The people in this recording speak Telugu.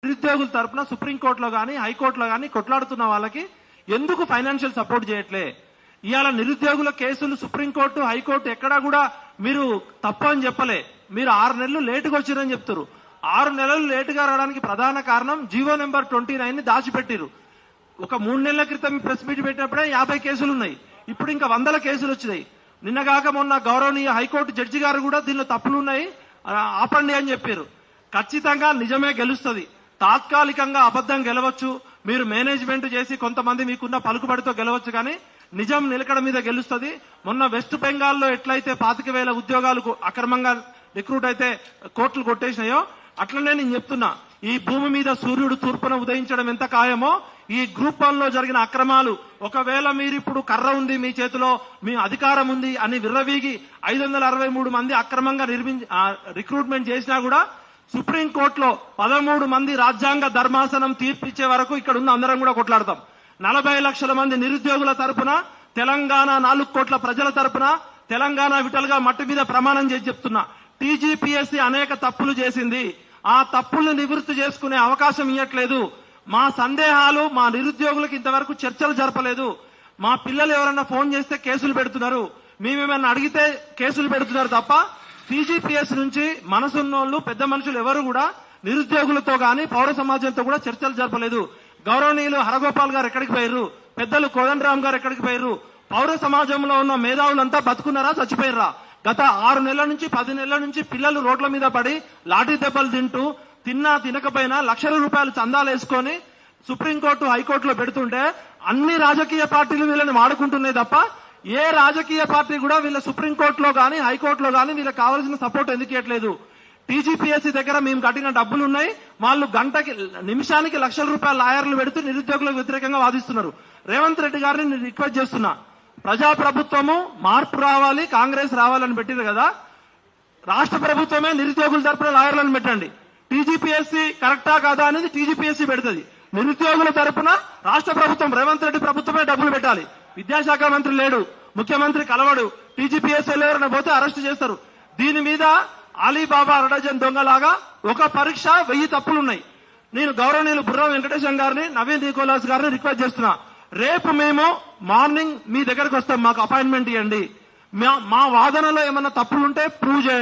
నిరుద్యోగుల తరపున సుప్రీంకోర్టులో కానీ హైకోర్టులో కానీ కొట్లాడుతున్న వాళ్ళకి ఎందుకు ఫైనాన్షియల్ సపోర్ట్ చేయట్లే? ఇవాళ నిరుద్యోగుల కేసులు సుప్రీంకోర్టు హైకోర్టు ఎక్కడా కూడా మీరు తప్పు అని చెప్పలే. మీరు 6 నెలలు లేటుగా వచ్చిరని చెప్తారు. 6 నెలలు లేటుగా రావడానికి ప్రధాన కారణం జీవో నెంబర్ 29 ని దాచిపెట్టిరు. ఒక 3 నెలల క్రితం ప్రెస్ మీట్ పెట్టినప్పుడే 50 కేసులు ఉన్నాయి. ఇప్పుడు ఇంకా 100 కేసులు వచ్చినాయి. నిన్నగాక మొన్న గౌరవనీయ హైకోర్టు జడ్జి గారు కూడా దీనిలో తప్పులు ఉన్నాయి ఆపండి అని చెప్పారు. ఖచ్చితంగా నిజమే గెలుస్తుంది. తాత్కాలికంగా అబద్ధం గెలవచ్చు, మీరు మేనేజ్మెంట్ చేసి కొంతమంది మీకున్న పలుకుబడితో గెలవచ్చు, కానీ నిజం నిలకడ మీద గెలుస్తుంది. మొన్న వెస్ట్ బెంగాల్లో ఎట్లయితే 25,000 ఉద్యోగాలకు అక్రమంగా రిక్రూట్ అయితే కోర్టులు కొట్టేసినాయో అట్లనే నేను చెప్తున్నా, ఈ భూమి మీద సూర్యుడు తూర్పున ఉదయించడం ఎంత ఖాయమో ఈ గ్రూప్ 1 లో జరిగిన అక్రమాలు, ఒకవేళ మీరు ఇప్పుడు కర్ర ఉంది మీ చేతిలో, మీ అధికారం ఉంది అని విర్రవీగి 563 మంది అక్రమంగా రిక్రూట్మెంట్ చేసినా కూడా సుప్రీంకోర్టులో 13 మంది రాజ్యాంగ ధర్మాసనం తీర్పిచ్చే వరకు ఇక్కడ ఉన్న అందరం కూడా కొట్లాడతాం. 40 లక్షల మంది నిరుద్యోగుల తరపున, తెలంగాణ 4 కోట్ల ప్రజల తరపున, తెలంగాణ విటల్గా మట్టి మీద ప్రమాణం చేసి చెప్తున్నా, టీజీపీఎస్సీ అనేక తప్పులు చేసింది. ఆ తప్పుల్ని నివృత్తి చేసుకునే అవకాశం ఇవ్వట్లేదు. మా సందేహాలు మా నిరుద్యోగులకు ఇంతవరకు చర్చలు జరపలేదు. మా పిల్లలు ఎవరన్నా ఫోన్ చేస్తే కేసులు పెడుతున్నారు, మేమేమన్నా అడిగితే కేసులు పెడుతున్నారు తప్ప టీజీపీఎస్ నుంచి మనసున్నోళ్లు పెద్ద మనుషులు ఎవరు కూడా నిరుద్యోగులతో గాని పౌర సమాజంతో కూడా చర్చలు జరపలేదు. గౌరవనీయులు హరగోపాల్ గారు ఎక్కడికి పోయారు? పెద్దలు కోదండరామ్ గారు ఎక్కడికి పోయారు? పౌర సమాజంలో ఉన్న మేధావులంతా బతుకున్నారా, చచ్చిపోయారా? గత 6 నెలల నుంచి 10 నెలల నుంచి పిల్లలు రోడ్ల మీద పడి లాఠీ దెబ్బలు తింటూ, తిన్నా తినకపోయినా లక్షల రూపాయలు చందాలు వేసుకొని సుప్రీంకోర్టు హైకోర్టులో పెడుతుంటే అన్ని రాజకీయ పార్టీలు వీళ్ళని వాడుకుంటున్నాయి తప్ప ఏ రాజకీయ పార్టీ కూడా వీళ్ళ సుప్రీంకోర్టులో గానీ హైకోర్టులో గానీ వీళ్ళకి కావాల్సిన సపోర్ట్ ఎందుకు ఇవ్వట్లేదు? టీజీపీఎస్సీ దగ్గర మేము కట్టిన డబ్బులు ఉన్నాయి, వాళ్ళు నిమిషానికి లక్షల రూపాయల లాయర్లు పెడుతూ నిరుద్యోగులకు వ్యతిరేకంగా వాదిస్తున్నారు. రేవంత్ రెడ్డి గారిని నేను రిక్వెస్ట్ చేస్తున్నా, ప్రజాప్రభుత్వము మార్పు రావాలి, కాంగ్రెస్ రావాలని పెట్టిరు కదా, రాష్ట్ర ప్రభుత్వమే నిరుద్యోగుల తరపున లాయర్లను పెట్టండి. టీజీపీఎస్సీ కరెక్టా కాదా అనేది టీజీపీఎస్సీ పెడుతుంది. నిరుద్యోగుల తరపున రాష్ట్ర ప్రభుత్వం, రేవంత్ రెడ్డి ప్రభుత్వమే డబ్బులు పెట్టాలి. విద్యాశాఖ మంత్రి లేడు, ముఖ్యమంత్రి కలవడు, టీజీపీఎస్సీ ఎవరైనా పోతే అరెస్ట్ చేస్తారు. దీని మీద అలీబాబా అరడజన్ దొంగలాగా ఒక పరీక్ష 1000 తప్పులున్నాయి. నేను గౌరవనీయులు బుర్రా వెంకటేశం గారిని, నవీన్ నికోలాస్ గారిని రిక్వెస్ట్ చేస్తున్నా, రేపు మేము మార్నింగ్ మీ దగ్గరకు వస్తాం, మాకు అపాయింట్మెంట్ ఇవ్వండి. మా వాదనలో ఏమన్నా తప్పులుంటే ప్రూవ్ చేయండి.